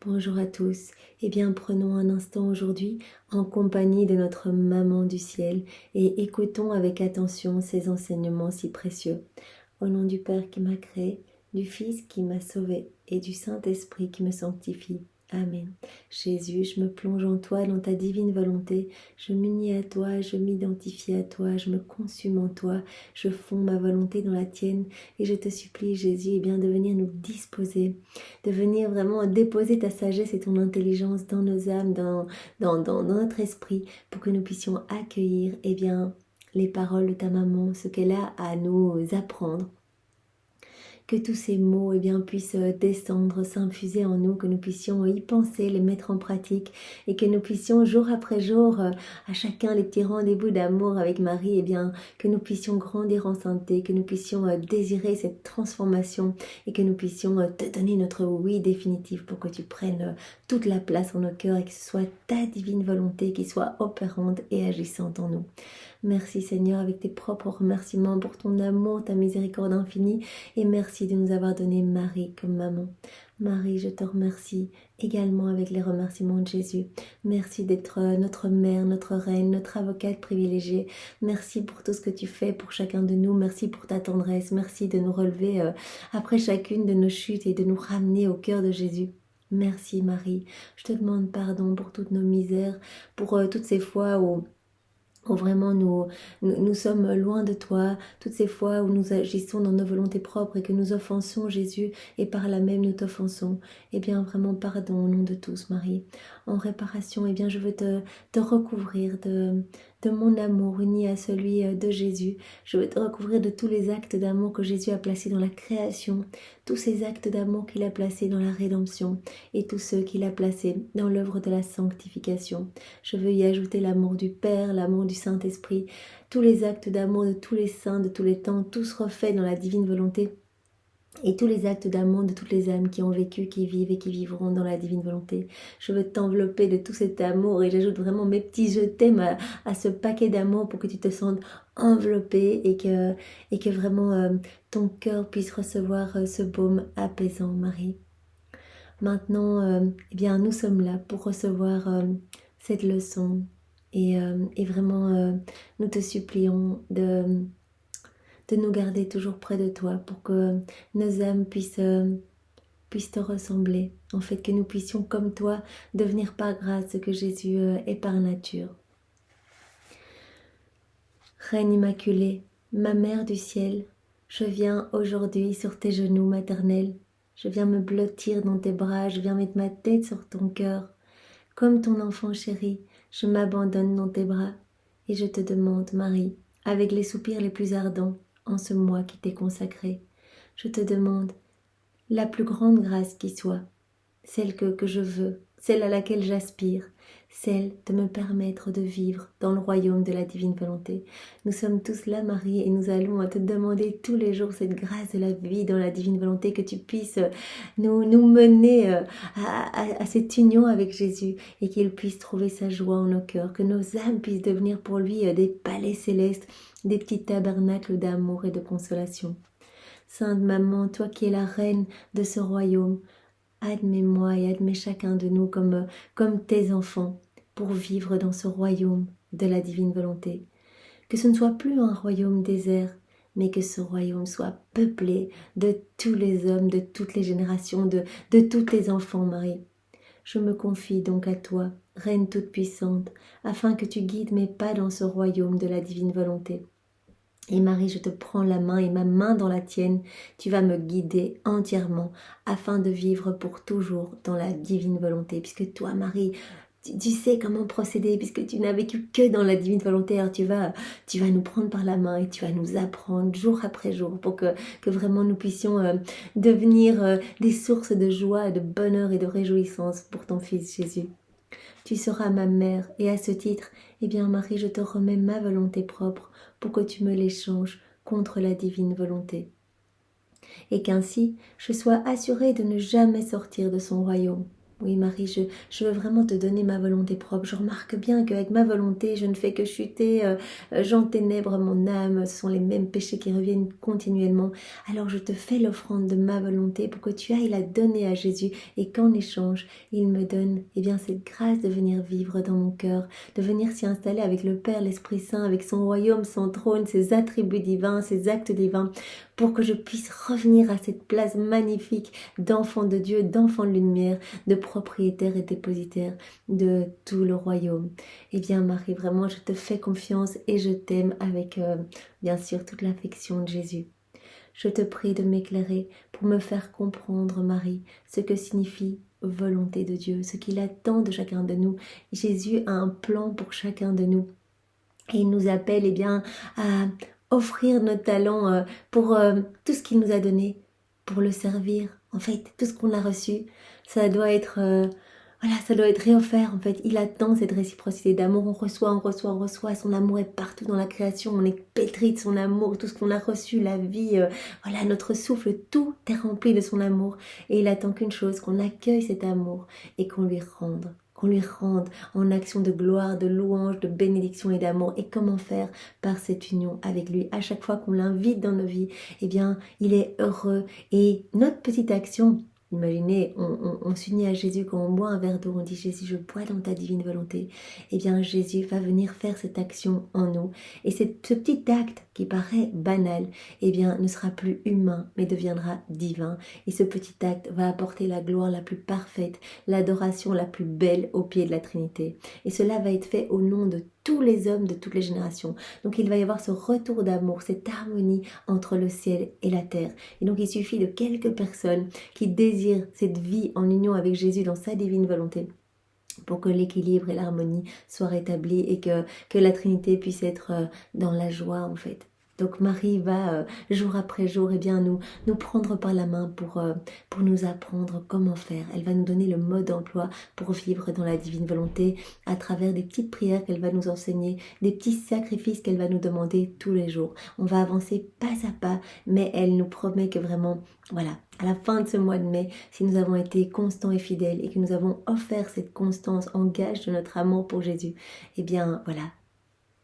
Bonjour à tous. Eh bien, prenons un instant aujourd'hui en compagnie de notre Maman du ciel et écoutons avec attention ces enseignements si précieux. Au nom du Père qui m'a créé, du Fils qui m'a sauvé et du Saint-Esprit qui me sanctifie. Amen. Jésus, je me plonge en toi, dans ta divine volonté. Je m'unis à toi, je m'identifie à toi, je me consume en toi, je fonds ma volonté dans la tienne. Et je te supplie, Jésus, eh bien, de venir nous disposer, de venir vraiment déposer ta sagesse et ton intelligence dans nos âmes, dans notre esprit, pour que nous puissions accueillir eh bien, les paroles de ta maman, ce qu'elle a à nous apprendre. Que tous ces mots eh bien, puissent descendre, s'infuser en nous, que nous puissions y penser, les mettre en pratique et que nous puissions jour après jour, à chacun les petits rendez-vous d'amour avec Marie, eh bien, que nous puissions grandir en sainteté, que nous puissions désirer cette transformation et que nous puissions te donner notre oui définitif pour que tu prennes toute la place en nos cœurs et que ce soit ta divine volonté qui soit opérante et agissante en nous. Merci Seigneur avec tes propres remerciements pour ton amour, ta miséricorde infinie et merci de nous avoir donné Marie comme maman. Marie, je te remercie également avec les remerciements de Jésus. Merci d'être notre mère, notre reine, notre avocate privilégiée. Merci pour tout ce que tu fais pour chacun de nous. Merci pour ta tendresse. Merci de nous relever après chacune de nos chutes et de nous ramener au cœur de Jésus. Merci Marie. Je te demande pardon pour toutes nos misères, pour toutes ces fois où vraiment nous sommes loin de toi, toutes ces fois où nous agissons dans nos volontés propres et que nous offensons Jésus et par là même nous t'offensons. Eh bien vraiment pardon au nom de tous Marie. En réparation, eh bien je veux te recouvrir de mon amour uni à celui de Jésus. Je veux te recouvrir de tous les actes d'amour que Jésus a placés dans la création, tous ces actes d'amour qu'il a placés dans la rédemption et tous ceux qu'il a placés dans l'œuvre de la sanctification. Je veux y ajouter l'amour du Père, l'amour du Saint-Esprit, tous les actes d'amour de tous les saints, de tous les temps, tous refaits dans la divine volonté. Et tous les actes d'amour de toutes les âmes qui ont vécu, qui vivent et qui vivront dans la divine volonté. Je veux t'envelopper de tout cet amour et j'ajoute vraiment mes petits je t'aime à ce paquet d'amour pour que tu te sentes enveloppé et que vraiment ton cœur puisse recevoir ce baume apaisant, Marie. Maintenant, eh bien, nous sommes là pour recevoir cette leçon et vraiment, nous te supplions de nous garder toujours près de toi pour que nos âmes puissent te ressembler. En fait, que nous puissions, comme toi, devenir par grâce ce que Jésus est par nature. Reine Immaculée, ma Mère du ciel, je viens aujourd'hui sur tes genoux maternels. Je viens me blottir dans tes bras, je viens mettre ma tête sur ton cœur. Comme ton enfant chéri, je m'abandonne dans tes bras et je te demande, Marie, avec les soupirs les plus ardents, en ce mois qui t'est consacré, je te demande la plus grande grâce qui soit, celle que je veux, celle à laquelle j'aspire, celle de me permettre de vivre dans le royaume de la divine volonté. Nous sommes tous là, Marie, et nous allons te demander tous les jours cette grâce de la vie dans la divine volonté, que tu puisses nous mener à cette union avec Jésus et qu'il puisse trouver sa joie en nos cœurs, que nos âmes puissent devenir pour lui des palais célestes, des petits tabernacles d'amour et de consolation. Sainte Maman, toi qui es la reine de ce royaume, admets-moi et admets chacun de nous comme tes enfants pour vivre dans ce royaume de la divine volonté. Que ce ne soit plus un royaume désert, mais que ce royaume soit peuplé de tous les hommes, de toutes les générations, de tous tes enfants, Marie. Je me confie donc à toi, Reine toute-puissante, afin que tu guides mes pas dans ce royaume de la divine volonté. Et Marie, je te prends la main et ma main dans la tienne, tu vas me guider entièrement afin de vivre pour toujours dans la divine volonté. Puisque toi, Marie, tu sais comment procéder, puisque tu n'as vécu que dans la divine volonté. Alors tu vas nous prendre par la main et tu vas nous apprendre jour après jour pour que vraiment nous puissions devenir des sources de joie, de bonheur et de réjouissance pour ton Fils Jésus. Tu seras ma mère et à ce titre, eh bien Marie, je te remets ma volonté propre pour que tu me l'échanges contre la divine volonté. Et qu'ainsi, je sois assurée de ne jamais sortir de son royaume. Oui, Marie, je veux vraiment te donner ma volonté propre. Je remarque bien qu'avec ma volonté, je ne fais que chuter, j'enténèbre mon âme. Ce sont les mêmes péchés qui reviennent continuellement. Alors je te fais l'offrande de ma volonté pour que tu ailles la donner à Jésus et qu'en échange, il me donne cette grâce de venir vivre dans mon cœur, de venir s'y installer avec le Père, l'Esprit Saint, avec son royaume, son trône, ses attributs divins, ses actes divins, pour que je puisse revenir à cette place magnifique d'enfant de Dieu, d'enfant de lumière, de propriétaire et dépositaire de tout le royaume. Eh bien Marie, vraiment je te fais confiance et je t'aime avec bien sûr toute l'affection de Jésus. Je te prie de m'éclairer pour me faire comprendre, Marie, ce que signifie volonté de Dieu, ce qu'il attend de chacun de nous. Jésus a un plan pour chacun de nous et il nous appelle bien à offrir nos talents pour tout ce qu'il nous a donné, pour le servir. En fait, tout ce qu'on a reçu, ça doit être ça doit être réoffert. En fait, il attend cette réciprocité d'amour. On reçoit, on reçoit, on reçoit. Son amour est partout dans la création. On est pétri de son amour. Tout ce qu'on a reçu, la vie, notre souffle, tout est rempli de son amour. Et il attend qu'une chose, qu'on accueille cet amour et qu'on lui rende en action de gloire, de louange, de bénédiction et d'amour. Et comment faire? Par cette union avec lui. À chaque fois qu'on l'invite dans nos vies, il est heureux. Et notre petite action, imaginez, on s'unit à Jésus quand on boit un verre d'eau, on dit Jésus, je bois dans ta divine volonté. Jésus va venir faire cette action en nous. Et ce petit acte qui paraît banal, ne sera plus humain, mais deviendra divin. Et ce petit acte va apporter la gloire la plus parfaite, l'adoration la plus belle au pied de la Trinité. Et cela va être fait au nom de tous les hommes de toutes les générations. Donc il va y avoir ce retour d'amour, cette harmonie entre le ciel et la terre. Et donc il suffit de quelques personnes qui désirent cette vie en union avec Jésus dans sa divine volonté pour que l'équilibre et l'harmonie soient rétablis et que la Trinité puisse être dans la joie en fait. Donc Marie va jour après jour nous prendre par la main pour nous apprendre comment faire. Elle va nous donner le mode d'emploi pour vivre dans la divine volonté à travers des petites prières qu'elle va nous enseigner, des petits sacrifices qu'elle va nous demander tous les jours. On va avancer pas à pas, mais elle nous promet que vraiment, à la fin de ce mois de mai, si nous avons été constants et fidèles et que nous avons offert cette constance en gage de notre amour pour Jésus,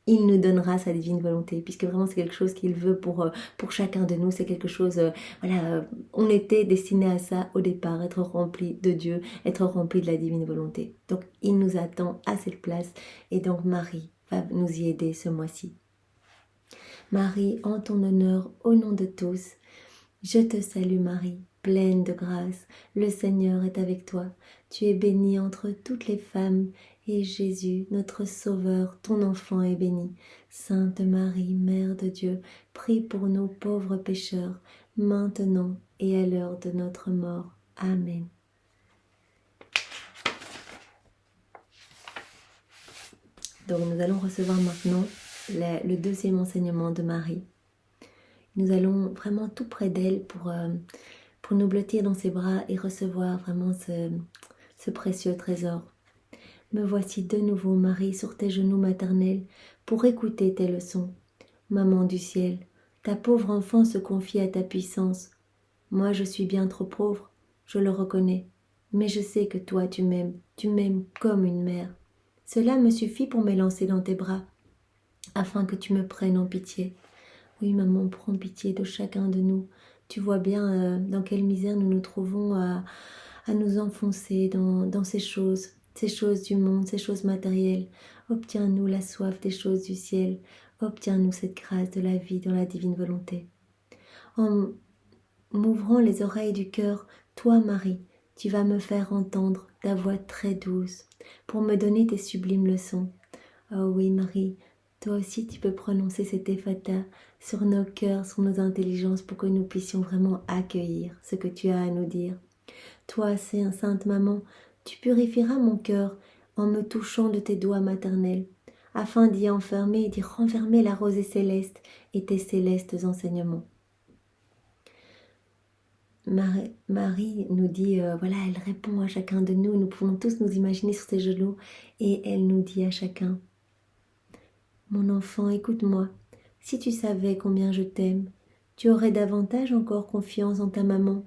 il nous donnera sa divine volonté, puisque vraiment c'est quelque chose qu'il veut pour chacun de nous. C'est quelque chose, on était destiné à ça au départ, être rempli de Dieu, être rempli de la divine volonté. Donc il nous attend à cette place et donc Marie va nous y aider ce mois-ci. Marie, en ton honneur, au nom de tous, je te salue Marie, pleine de grâce, le Seigneur est avec toi. Tu es bénie entre toutes les femmes, et Jésus, notre Sauveur, ton enfant est béni. Sainte Marie, Mère de Dieu, prie pour nous pauvres pécheurs, maintenant et à l'heure de notre mort. Amen. Donc nous allons recevoir maintenant le deuxième enseignement de Marie. Nous allons vraiment tout près d'elle pour nous blottir dans ses bras et recevoir vraiment ce précieux trésor. Me voici de nouveau, Marie, sur tes genoux maternels pour écouter tes leçons. Maman du ciel, ta pauvre enfant se confie à ta puissance. Moi, je suis bien trop pauvre, je le reconnais, mais je sais que toi, tu m'aimes comme une mère. Cela me suffit pour m'élancer dans tes bras, afin que tu me prennes en pitié. Oui, maman, prends pitié de chacun de nous. Tu vois bien dans quelle misère nous nous trouvons à nous enfoncer dans ces choses du monde, ces choses matérielles. Obtiens-nous la soif des choses du ciel. Obtiens-nous cette grâce de la vie dans la divine volonté. En m'ouvrant les oreilles du cœur, toi, Marie, tu vas me faire entendre ta voix très douce pour me donner tes sublimes leçons. Oh oui, Marie, toi aussi tu peux prononcer cet ephata sur nos cœurs, sur nos intelligences pour que nous puissions vraiment accueillir ce que tu as à nous dire. Toi, Sainte Maman, tu purifieras mon cœur en me touchant de tes doigts maternels, afin d'y renfermer la rosée céleste et tes célestes enseignements. Marie nous dit, elle répond à chacun de nous, nous pouvons tous nous imaginer sur ses genoux, et elle nous dit à chacun, mon enfant, écoute-moi, si tu savais combien je t'aime, tu aurais davantage encore confiance en ta maman,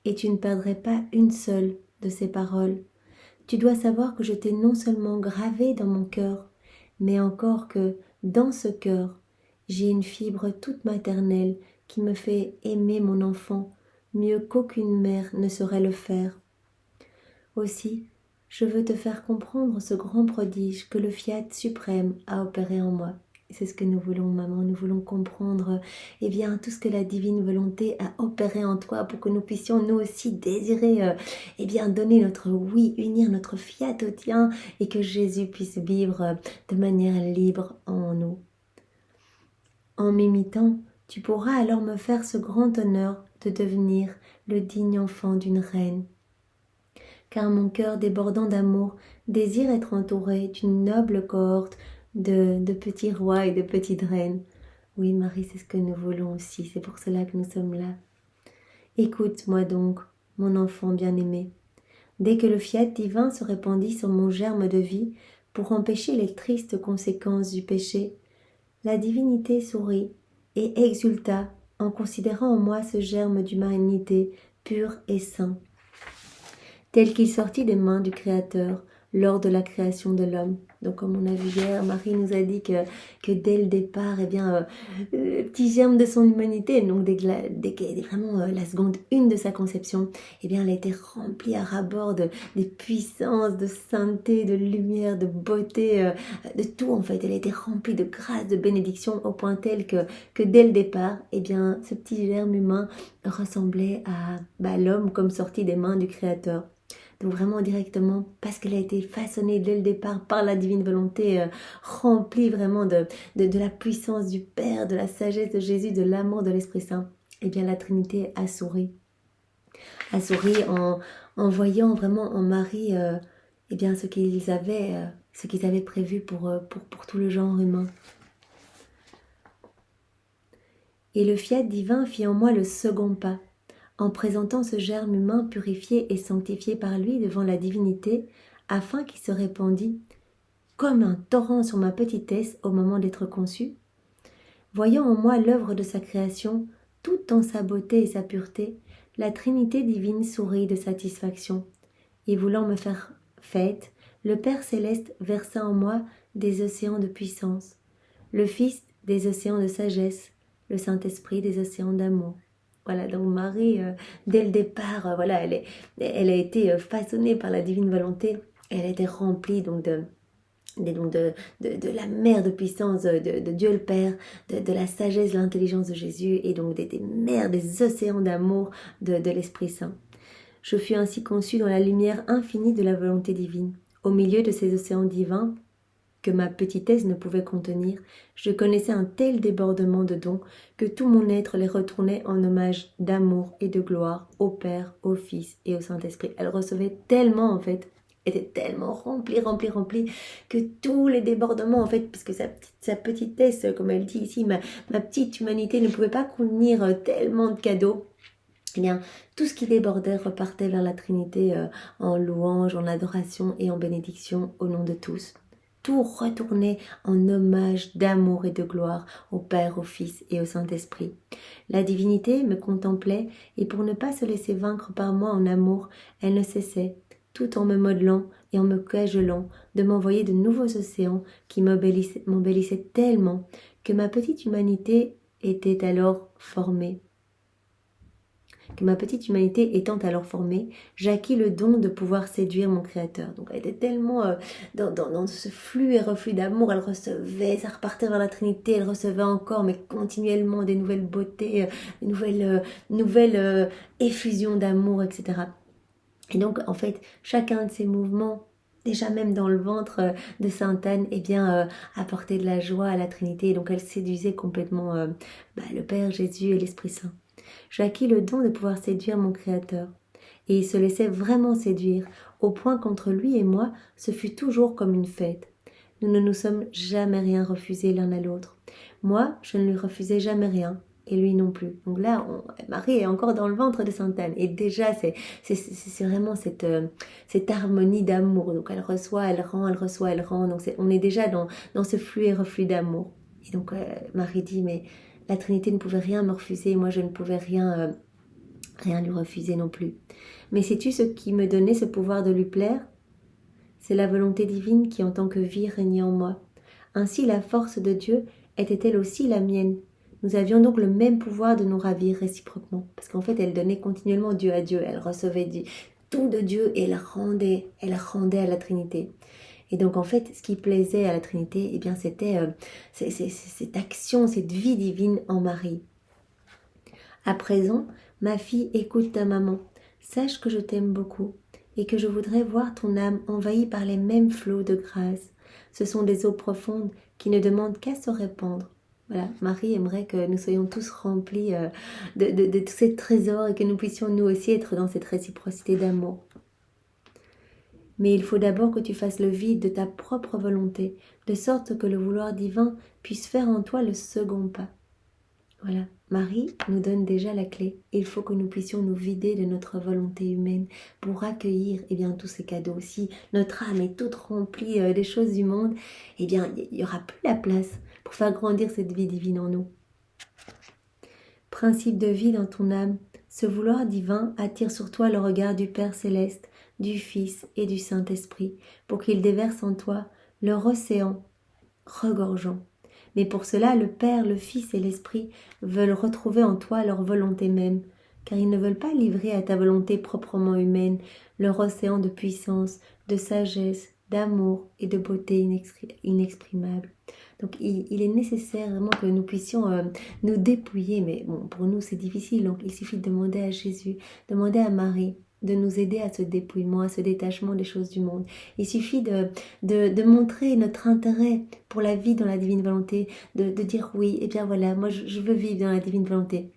et tu ne perdrais pas une seule de ses paroles. Tu dois savoir que je t'ai non seulement gravé dans mon cœur, mais encore que dans ce cœur, j'ai une fibre toute maternelle qui me fait aimer mon enfant mieux qu'aucune mère ne saurait le faire. Aussi, je veux te faire comprendre ce grand prodige que le Fiat suprême a opéré en moi. C'est ce que nous voulons, maman. Nous voulons comprendre tout ce que la divine volonté a opéré en toi pour que nous puissions nous aussi désirer donner notre oui, unir notre Fiat au tien et que Jésus puisse vivre de manière libre en nous. En m'imitant, tu pourras alors me faire ce grand honneur de devenir le digne enfant d'une reine. Car mon cœur débordant d'amour désire être entouré d'une noble cohorte de petits rois et de petites reines. Oui, Marie, c'est ce que nous voulons aussi, c'est pour cela que nous sommes là. Écoute-moi donc, mon enfant bien-aimé. Dès que le fiat divin se répandit sur mon germe de vie pour empêcher les tristes conséquences du péché, la divinité sourit et exulta en considérant en moi ce germe d'humanité pur et saint, tel qu'il sortit des mains du Créateur lors de la création de l'homme. Donc comme on a vu hier, Marie nous a dit que dès le départ, le petit germe de son humanité, donc dès qu'elle est vraiment la seconde une de sa conception, elle a été remplie à ras-bord des puissances, de sainteté, de lumière, de beauté, de tout en fait. Elle a été remplie de grâce, de bénédiction, au point tel que dès le départ, ce petit germe humain ressemblait à l'homme comme sorti des mains du Créateur. Donc vraiment directement, parce qu'elle a été façonnée dès le départ par la divine volonté, remplie vraiment de la puissance du Père, de la sagesse de Jésus, de l'amour de l'Esprit Saint, la Trinité a souri. A souri en voyant vraiment en Marie ce qu'ils avaient prévu pour tout le genre humain. Et le fiat divin fit en moi le second pas, en présentant ce germe humain purifié et sanctifié par lui devant la divinité, afin qu'il se répandît comme un torrent sur ma petitesse au moment d'être conçu. Voyant en moi l'œuvre de sa création, toute en sa beauté et sa pureté, la Trinité divine sourit de satisfaction, et voulant me faire fête, le Père céleste versa en moi des océans de puissance, le Fils des océans de sagesse, le Saint-Esprit des océans d'amour. Voilà, donc Marie, dès le départ, elle a été façonnée par la divine volonté. Elle a été remplie de la mer de puissance de Dieu le Père, de la sagesse, de l'intelligence de Jésus, et donc des mers, des océans d'amour de l'Esprit Saint. Je fus ainsi conçue dans la lumière infinie de la volonté divine. Au milieu de ces océans divins, que ma petitesse ne pouvait contenir, je connaissais un tel débordement de dons que tout mon être les retournait en hommage d'amour et de gloire au Père, au Fils et au Saint-Esprit. Elle recevait tellement était tellement remplie, que tous les débordements puisque sa petitesse, comme elle dit ici, ma petite humanité ne pouvait pas contenir tellement de cadeaux. Tout ce qui débordait repartait vers la Trinité en louange, en adoration et en bénédiction au nom de tous. Tout retournait en hommage d'amour et de gloire au Père, au Fils et au Saint-Esprit. La divinité me contemplait, et pour ne pas se laisser vaincre par moi en amour, elle ne cessait, tout en me modelant et en me cajolant, de m'envoyer de nouveaux océans qui m'embellissaient tellement que ma petite humanité était alors formée. J'acquis le don de pouvoir séduire mon Créateur. Donc elle était tellement dans ce flux et reflux d'amour, elle recevait, ça repartait vers la Trinité, elle recevait encore, mais continuellement des nouvelles beautés, des nouvelles effusions d'amour, etc. Et donc en fait, chacun de ces mouvements, déjà même dans le ventre de Sainte Anne, apportait de la joie à la Trinité. Et donc elle séduisait complètement le Père, Jésus et l'Esprit Saint. J'acquis le don de pouvoir séduire mon Créateur. Et il se laissait vraiment séduire, au point qu'entre lui et moi, ce fut toujours comme une fête. Nous ne nous sommes jamais rien refusé l'un à l'autre. Moi, je ne lui refusais jamais rien, et lui non plus. Donc là, Marie est encore dans le ventre de Sainte Anne. Et déjà, c'est vraiment cette harmonie d'amour. Donc elle reçoit, elle rend, elle reçoit, elle rend. Donc on est déjà dans ce flux et reflux d'amour. Et donc Marie dit, mais la Trinité ne pouvait rien me refuser, moi je ne pouvais rien lui refuser non plus. Mais sais-tu ce qui me donnait ce pouvoir de lui plaire ? C'est la volonté divine qui en tant que vie régnait en moi. Ainsi la force de Dieu était-elle aussi la mienne. Nous avions donc le même pouvoir de nous ravir réciproquement. Parce qu'en fait, elle donnait continuellement Dieu à Dieu. Elle recevait tout de Dieu et elle rendait à la Trinité. Et donc en fait, ce qui plaisait à la Trinité, eh bien c'était cette action, cette vie divine en Marie. À présent, ma fille, écoute ta maman. Sache que je t'aime beaucoup et que je voudrais voir ton âme envahie par les mêmes flots de grâce. Ce sont des eaux profondes qui ne demandent qu'à se répandre. Voilà, Marie aimerait que nous soyons tous remplis de tous ces trésors et que nous puissions nous aussi être dans cette réciprocité d'amour. Mais il faut d'abord que tu fasses le vide de ta propre volonté, de sorte que le vouloir divin puisse faire en toi le second pas. Voilà, Marie nous donne déjà la clé. Il faut que nous puissions nous vider de notre volonté humaine pour accueillir tous ces cadeaux. Si notre âme est toute remplie des choses du monde, il n'y aura plus la place pour faire grandir cette vie divine en nous. Principe de vie dans ton âme, ce vouloir divin attire sur toi le regard du Père Céleste, du Fils et du Saint-Esprit, pour qu'ils déversent en toi leur océan regorgeant. Mais pour cela, le Père, le Fils et l'Esprit veulent retrouver en toi leur volonté même, car ils ne veulent pas livrer à ta volonté proprement humaine leur océan de puissance, de sagesse, d'amour et de beauté inexprimable. Donc il est nécessaire vraiment que nous puissions nous dépouiller, mais bon, pour nous c'est difficile, donc il suffit de demander à Jésus, demander à Marie, de nous aider à ce dépouillement, à ce détachement des choses du monde. Il suffit de montrer notre intérêt pour la vie dans la divine volonté, de dire oui, et bien voilà, moi je veux vivre dans la divine volonté.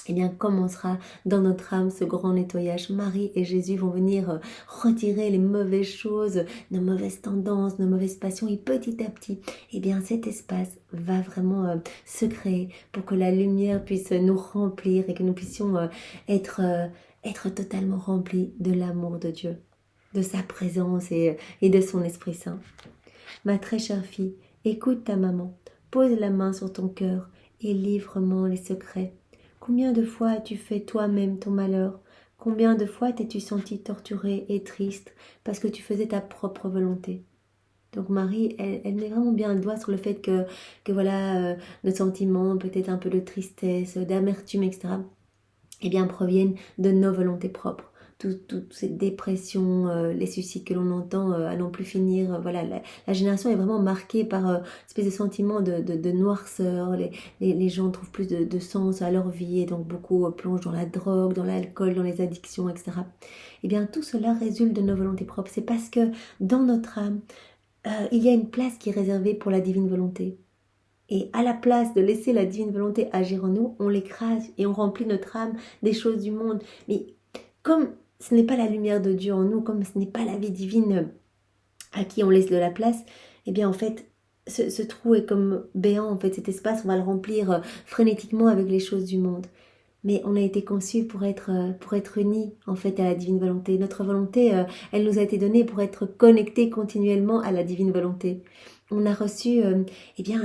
Eh bien, commencera dans notre âme ce grand nettoyage. Marie et Jésus vont venir retirer les mauvaises choses, nos mauvaises tendances, nos mauvaises passions, et petit à petit, eh bien, cet espace va vraiment se créer pour que la lumière puisse nous remplir et que nous puissions être totalement remplis de l'amour de Dieu, de sa présence et de son Esprit Saint. Ma très chère fille, écoute ta maman, pose la main sur ton cœur et livre-moi les secrets. Combien de fois as-tu fait toi-même ton malheur? Combien de fois t'es-tu sentie torturée et triste parce que tu faisais ta propre volonté? Donc Marie, elle met vraiment bien le doigt sur le fait que voilà, nos sentiments, peut-être un peu de tristesse, d'amertume, etc., eh bien, proviennent de nos volontés propres. Toutes ces dépressions, les suicides que l'on entend à non plus finir. Voilà, la génération est vraiment marquée par une espèce de sentiment de noirceur. Les gens trouvent plus de sens à leur vie et donc beaucoup plongent dans la drogue, dans l'alcool, dans les addictions, etc. Eh bien, tout cela résulte de nos volontés propres. C'est parce que dans notre âme, il y a une place qui est réservée pour la divine volonté. Et à la place de laisser la divine volonté agir en nous, on l'écrase et on remplit notre âme des choses du monde. Mais comme ce n'est pas la lumière de Dieu en nous, comme ce n'est pas la vie divine à qui on laisse de la place, eh bien en fait, ce trou est comme béant, en fait, cet espace, on va le remplir frénétiquement avec les choses du monde. Mais on a été conçus pour être unis en fait à la divine volonté. Notre volonté, elle nous a été donnée pour être connectés continuellement à la divine volonté. On a reçu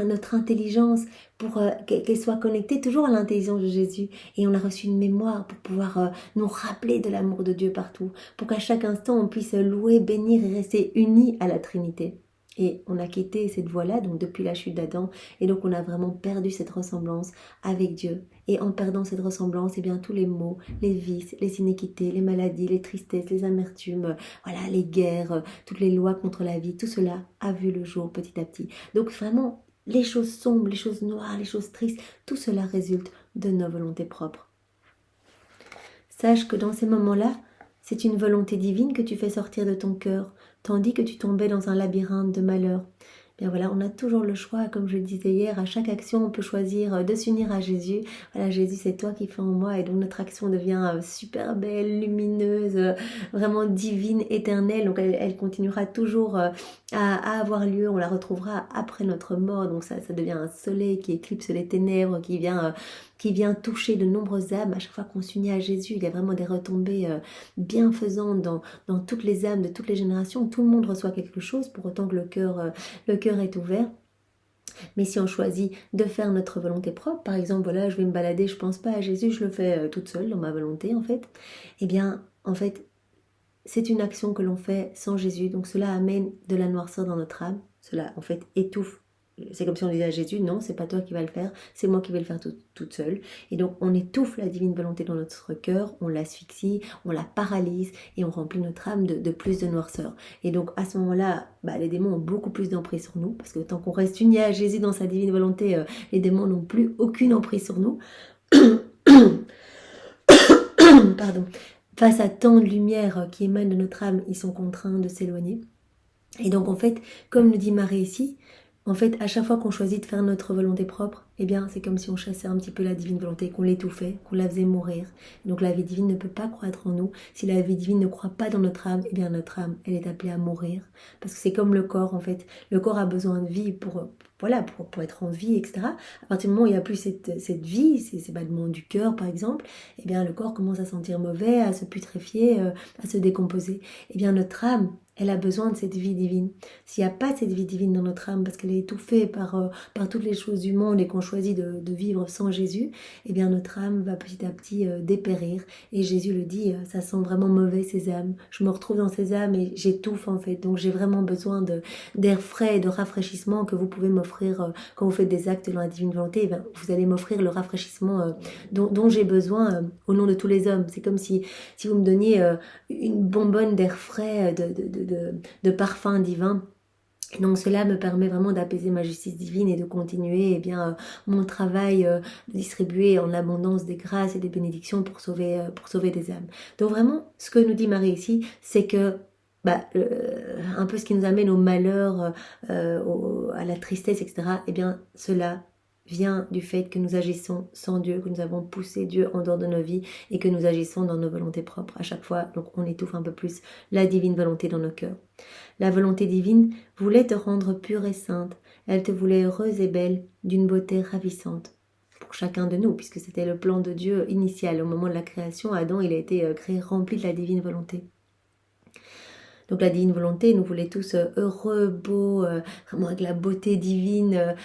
notre intelligence pour qu'elle soit connectée toujours à l'intelligence de Jésus. Et on a reçu une mémoire pour pouvoir nous rappeler de l'amour de Dieu partout. Pour qu'à chaque instant, on puisse louer, bénir et rester unis à la Trinité. Et on a quitté cette voie-là, donc depuis la chute d'Adam, et donc on a vraiment perdu cette ressemblance avec Dieu. Et en perdant cette ressemblance, eh bien tous les maux, les vices, les iniquités, les maladies, les tristesses, les amertumes, voilà, les guerres, toutes les lois contre la vie, tout cela a vu le jour petit à petit. Donc vraiment, les choses sombres, les choses noires, les choses tristes, tout cela résulte de nos volontés propres. Sache que dans ces moments-là, c'est une volonté divine que tu fais sortir de ton cœur, tandis que tu tombais dans un labyrinthe de malheur. Bien voilà, on a toujours le choix, comme je le disais hier, à chaque action on peut choisir de s'unir à Jésus. Voilà, Jésus c'est toi qui fais en moi et donc notre action devient super belle, lumineuse, vraiment divine, éternelle. Donc elle continuera toujours à avoir lieu, on la retrouvera après notre mort. Donc ça devient un soleil qui éclipse les ténèbres, qui vient toucher de nombreuses âmes. À chaque fois qu'on s'unit à Jésus, il y a vraiment des retombées bienfaisantes dans toutes les âmes de toutes les générations. Tout le monde reçoit quelque chose, pour autant que le cœur est ouvert. Mais si on choisit de faire notre volonté propre, par exemple, voilà, je vais me balader, je pense pas à Jésus, je le fais toute seule dans ma volonté, en fait, eh bien, en fait, c'est une action que l'on fait sans Jésus, donc cela amène de la noirceur dans notre âme, cela en fait étouffe. C'est comme si on disait à Jésus, non, c'est pas toi qui vas le faire, c'est moi qui vais le faire toute seule. Et donc on étouffe la divine volonté dans notre cœur, on l'asphyxie, on la paralyse et on remplit notre âme de plus de noirceur. Et donc à ce moment-là, les démons ont beaucoup plus d'emprise sur nous, parce que tant qu'on reste unis à Jésus dans sa divine volonté, les démons n'ont plus aucune emprise sur nous. Pardon. Face à tant de lumière qui émane de notre âme, ils sont contraints de s'éloigner. Et donc en fait, comme nous dit Marie ici, en fait, à chaque fois qu'on choisit de faire notre volonté propre, eh bien, c'est comme si on chassait un petit peu la divine volonté, qu'on l'étouffait, qu'on la faisait mourir. Donc la vie divine ne peut pas croître en nous. Si la vie divine ne croît pas dans notre âme, eh bien notre âme, elle est appelée à mourir. Parce que c'est comme le corps, en fait. Le corps a besoin de vie pour être en vie, etc. À partir du moment où il n'y a plus cette vie, ces battements du cœur, par exemple, eh bien le corps commence à sentir mauvais, à se putréfier, à se décomposer. Eh bien notre âme, elle a besoin de cette vie divine. S'il n'y a pas cette vie divine dans notre âme, parce qu'elle est étouffée par toutes les choses du monde et qu'on choisit de vivre sans Jésus, eh bien notre âme va petit à petit dépérir. Et Jésus le dit, ça sent vraiment mauvais ces âmes. Je me retrouve dans ces âmes et j'étouffe en fait. Donc j'ai vraiment besoin d'air frais et de rafraîchissement que vous pouvez m'offrir quand vous faites des actes dans la divine volonté. Eh bien, vous allez m'offrir le rafraîchissement dont j'ai besoin au nom de tous les hommes. C'est comme si vous me donniez une bonbonne d'air frais, de parfum divin. Et donc cela me permet vraiment d'apaiser ma justice divine et de continuer mon travail de distribuer en abondance des grâces et des bénédictions pour sauver des âmes. Donc vraiment, ce que nous dit Marie ici, c'est que un peu ce qui nous amène au malheur, à la tristesse, etc., eh bien cela vient du fait que nous agissons sans Dieu, que nous avons poussé Dieu en dehors de nos vies et que nous agissons dans nos volontés propres à chaque fois. Donc on étouffe un peu plus la divine volonté dans nos cœurs. La volonté divine voulait te rendre pure et sainte. Elle te voulait heureuse et belle, d'une beauté ravissante. Pour chacun de nous, puisque c'était le plan de Dieu initial. Au moment de la création, Adam, il a été créé rempli de la divine volonté. Donc la divine volonté nous voulait tous heureux, beaux, vraiment avec la beauté divine,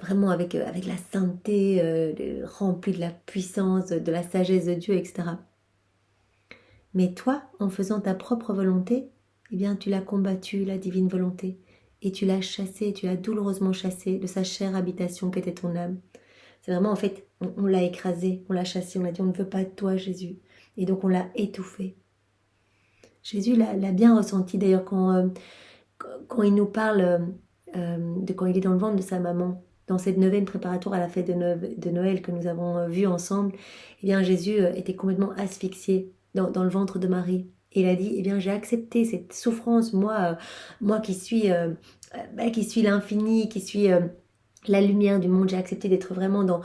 vraiment avec la sainteté, remplis de la puissance, de la sagesse de Dieu, etc. Mais toi, en faisant ta propre volonté, eh bien tu l'as combattu, la divine volonté, et tu l'as chassée, tu l'as douloureusement chassée de sa chère habitation qu'était ton âme. C'est vraiment, en fait, on l'a écrasée, on l'a chassée, on a dit on ne veut pas de toi Jésus, et donc on l'a étouffée. Jésus l'a bien ressenti d'ailleurs quand il nous parle de quand il est dans le ventre de sa maman, dans cette neuvaine préparatoire à la fête de Noël que nous avons vue ensemble. Eh bien Jésus était complètement asphyxié dans le ventre de Marie. Et il a dit, eh bien j'ai accepté cette souffrance, moi qui suis l'infini, qui suis la lumière du monde, j'ai accepté d'être vraiment dans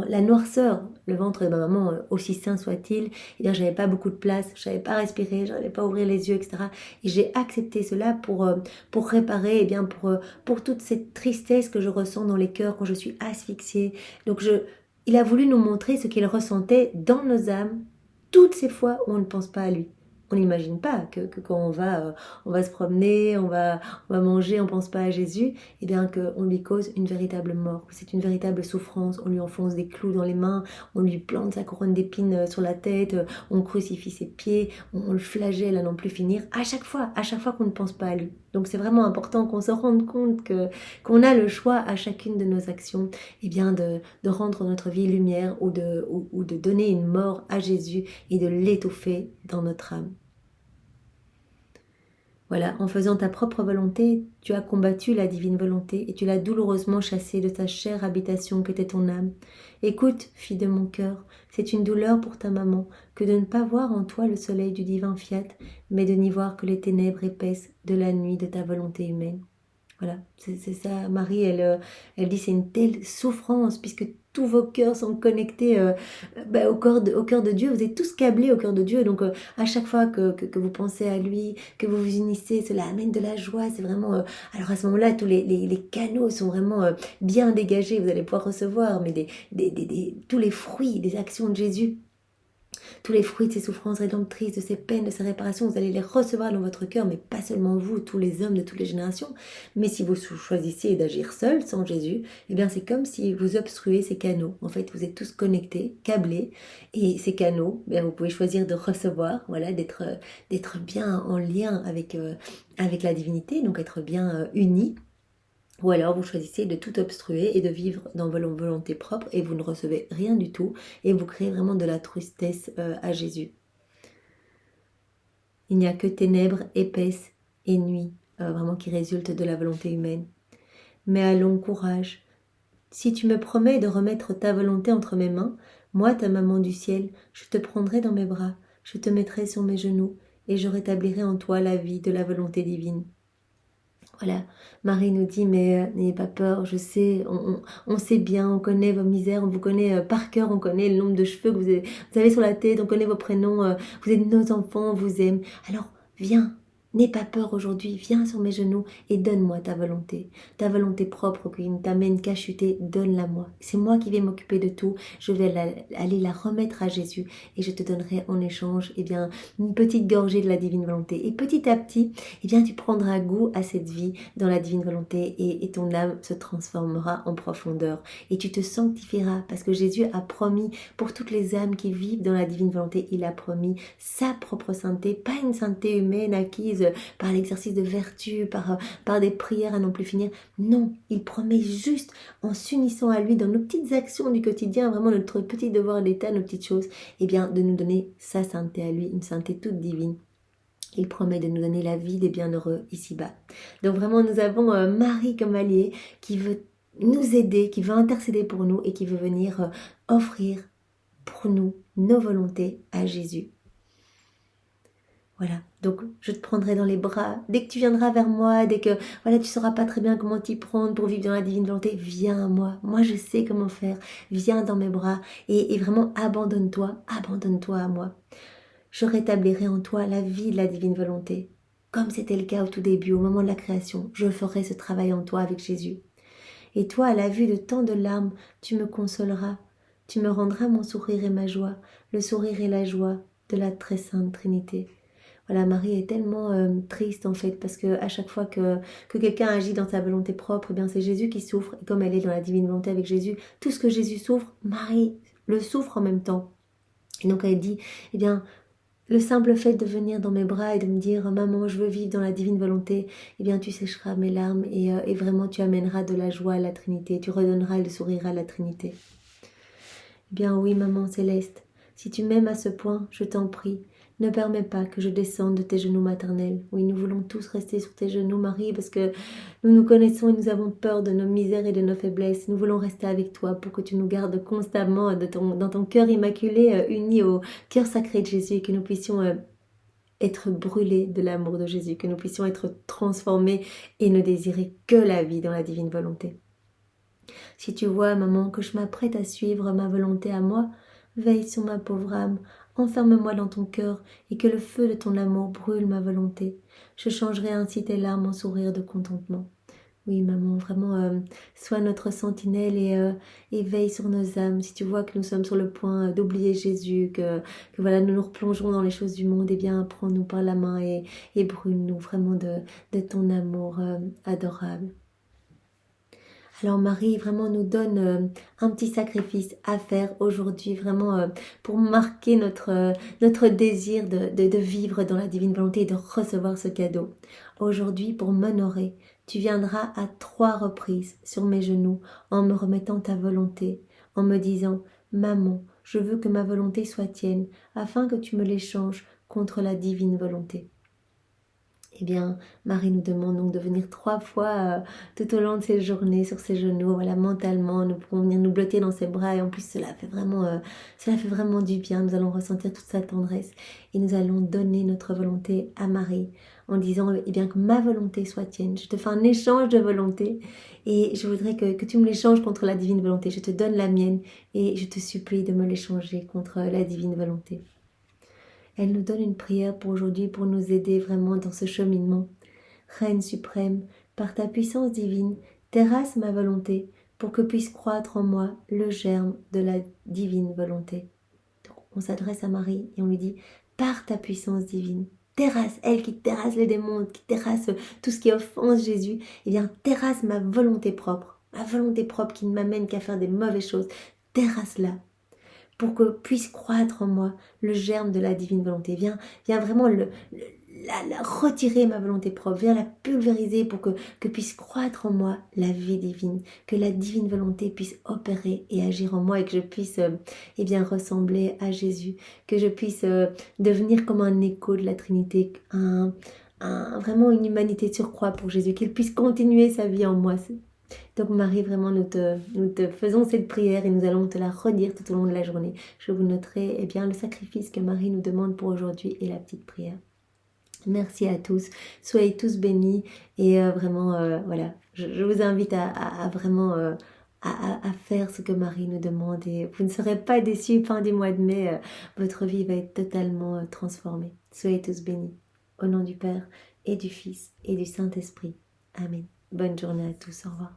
la noirceur. Le ventre de ma maman, aussi sain soit-il, eh bien, j'avais pas beaucoup de place, je savais pas respirer, je n'arrivais pas à ouvrir les yeux, etc. Et j'ai accepté cela pour réparer, eh bien, pour toute cette tristesse que je ressens dans les cœurs quand je suis asphyxiée. Donc, il a voulu nous montrer ce qu'il ressentait dans nos âmes, toutes ces fois où on ne pense pas à lui. On n'imagine pas que quand on va se promener, on va manger, on pense pas à Jésus, et bien qu'on lui cause une véritable mort. C'est une véritable souffrance. On lui enfonce des clous dans les mains, on lui plante sa couronne d'épines sur la tête, on crucifie ses pieds, on le flagelle à n'en plus finir. À chaque fois qu'on ne pense pas à lui. Donc c'est vraiment important qu'on se rende compte qu'on a le choix à chacune de nos actions, et bien de rendre notre vie lumière ou de donner une mort à Jésus et de l'étouffer dans notre âme. Voilà, en faisant ta propre volonté, tu as combattu la divine volonté et tu l'as douloureusement chassée de ta chère habitation qu'était ton âme. Écoute, fille de mon cœur, c'est une douleur pour ta maman que de ne pas voir en toi le soleil du divin fiat, mais de n'y voir que les ténèbres épaisses de la nuit de ta volonté humaine. Voilà, c'est ça, Marie, elle dit c'est une telle souffrance puisque tous vos cœurs sont connectés au cœur de Dieu, vous êtes tous câblés au cœur de Dieu, donc à chaque fois que vous pensez à lui, que vous vous unissez, cela amène de la joie, c'est vraiment, alors à ce moment-là, tous les canaux sont vraiment bien dégagés, vous allez pouvoir recevoir mais tous les fruits des actions de Jésus. Tous les fruits de ces souffrances rédemptrices, de ces peines, de ces réparations, vous allez les recevoir dans votre cœur, mais pas seulement vous, tous les hommes de toutes les générations. Mais si vous choisissez d'agir seul, sans Jésus, eh bien c'est comme si vous obstruez ces canaux. En fait, vous êtes tous connectés, câblés, et ces canaux, eh bien, vous pouvez choisir de recevoir, voilà, d'être bien en lien avec la divinité, donc être bien unis. Ou alors vous choisissez de tout obstruer et de vivre dans vos volontés propres et vous ne recevez rien du tout et vous créez vraiment de la tristesse à Jésus. Il n'y a que ténèbres épaisses et nuit, vraiment qui résultent de la volonté humaine. Mais allons, courage. Si tu me promets de remettre ta volonté entre mes mains, moi, ta maman du ciel, je te prendrai dans mes bras, je te mettrai sur mes genoux et je rétablirai en toi la vie de la volonté divine. Voilà, Marie nous dit, mais n'ayez pas peur, je sais, on sait bien, on connaît vos misères, on vous connaît par cœur, on connaît le nombre de cheveux que vous avez sur la tête, on connaît vos prénoms, vous êtes nos enfants, on vous aime. Alors, viens, n'aie pas peur aujourd'hui, viens sur mes genoux et donne-moi ta volonté propre qui ne t'amène qu'à chuter, donne-la-moi. C'est moi qui vais m'occuper de tout, je vais aller la remettre à Jésus et je te donnerai en échange, eh bien, une petite gorgée de la divine volonté. Et petit à petit, eh bien, tu prendras goût à cette vie dans la divine volonté et ton âme se transformera en profondeur. Et tu te sanctifieras parce que Jésus a promis pour toutes les âmes qui vivent dans la divine volonté, il a promis sa propre sainteté, pas une sainteté humaine acquise par l'exercice de vertu, par des prières à n'en plus finir. Non, il promet juste en s'unissant à lui dans nos petites actions du quotidien, vraiment notre petit devoir d'état, nos petites choses, eh bien, de nous donner sa sainteté à lui, une sainteté toute divine. Il promet de nous donner la vie des bienheureux ici-bas. Donc vraiment, nous avons Marie comme alliée qui veut nous aider, qui veut intercéder pour nous et qui veut venir offrir pour nous nos volontés à Jésus. Voilà, donc je te prendrai dans les bras. Dès que tu viendras vers moi, dès que voilà, tu ne sauras pas très bien comment t'y prendre pour vivre dans la divine volonté, viens à moi. Moi, je sais comment faire. Viens dans mes bras et vraiment abandonne-toi à moi. Je rétablirai en toi la vie de la divine volonté. Comme c'était le cas au tout début, au moment de la création, je ferai ce travail en toi avec Jésus. Et toi, à la vue de tant de larmes, tu me consoleras. Tu me rendras mon sourire et ma joie, le sourire et la joie de la très sainte Trinité. Voilà, Marie est tellement triste en fait, parce que à chaque fois que quelqu'un agit dans sa volonté propre, eh bien c'est Jésus qui souffre. Et comme elle est dans la divine volonté avec Jésus, tout ce que Jésus souffre, Marie le souffre en même temps. Et donc elle dit, eh bien, le simple fait de venir dans mes bras et de me dire « Maman, je veux vivre dans la divine volonté », eh bien tu sécheras mes larmes et vraiment tu amèneras de la joie à la Trinité, tu redonneras le sourire à la Trinité. Eh bien oui, Maman Céleste, si tu m'aimes à ce point, je t'en prie, ne permets pas que je descende de tes genoux maternels. Oui, nous voulons tous rester sur tes genoux, Marie, parce que nous nous connaissons et nous avons peur de nos misères et de nos faiblesses. Nous voulons rester avec toi pour que tu nous gardes constamment dans ton cœur immaculé, uni au cœur sacré de Jésus, et que nous puissions être brûlés de l'amour de Jésus, que nous puissions être transformés et ne désirer que la vie dans la divine volonté. Si tu vois, maman, que je m'apprête à suivre ma volonté à moi, veille sur ma pauvre âme, enferme-moi dans ton cœur et que le feu de ton amour brûle ma volonté. Je changerai ainsi tes larmes en sourires de contentement. Oui, maman, vraiment, sois notre sentinelle et veille sur nos âmes. Si tu vois que nous sommes sur le point d'oublier Jésus, que voilà, nous nous replongeons dans les choses du monde, eh bien, prends-nous par la main et brûle-nous vraiment de ton amour adorable. Alors Marie vraiment nous donne un petit sacrifice à faire aujourd'hui, vraiment pour marquer notre désir de vivre dans la divine volonté et de recevoir ce cadeau. Aujourd'hui, pour m'honorer, tu viendras à 3 reprises sur mes genoux en me remettant ta volonté, en me disant « Maman, je veux que ma volonté soit tienne, afin que tu me l'échanges contre la divine volonté. » Eh bien, Marie nous demande donc de venir 3 fois tout au long de ces journées sur ses genoux, voilà, mentalement, nous pouvons venir nous blotter dans ses bras et en plus cela fait vraiment du bien. Nous allons ressentir toute sa tendresse et nous allons donner notre volonté à Marie en disant eh bien que ma volonté soit tienne. Je te fais un échange de volonté et je voudrais que tu me l'échanges contre la divine volonté. Je te donne la mienne et je te supplie de me l'échanger contre la divine volonté. Elle nous donne une prière pour aujourd'hui, pour nous aider vraiment dans ce cheminement. Reine suprême, par ta puissance divine, terrasse ma volonté pour que puisse croître en moi le germe de la divine volonté. Donc, on s'adresse à Marie et on lui dit, par ta puissance divine, terrasse, elle qui terrasse les démons, qui terrasse tout ce qui offense Jésus, eh bien terrasse ma volonté propre qui ne m'amène qu'à faire des mauvaises choses, terrasse-la, pour que puisse croître en moi le germe de la divine volonté. Viens vraiment la retirer, ma volonté propre, viens la pulvériser pour que puisse croître en moi la vie divine, que la divine volonté puisse opérer et agir en moi et que je puisse ressembler à Jésus, que je puisse devenir comme un écho de la Trinité, vraiment une humanité de surcroît pour Jésus, qu'il puisse continuer sa vie en moi. Donc Marie, vraiment, nous te faisons cette prière et nous allons te la redire tout au long de la journée. Je vous noterai le sacrifice que Marie nous demande pour aujourd'hui et la petite prière. Merci à tous, soyez tous bénis et voilà, je vous invite à vraiment à faire ce que Marie nous demande et vous ne serez pas déçus, fin du mois de mai, votre vie va être totalement transformée. Soyez tous bénis, au nom du Père et du Fils et du Saint-Esprit. Amen. Bonne journée à tous, au revoir.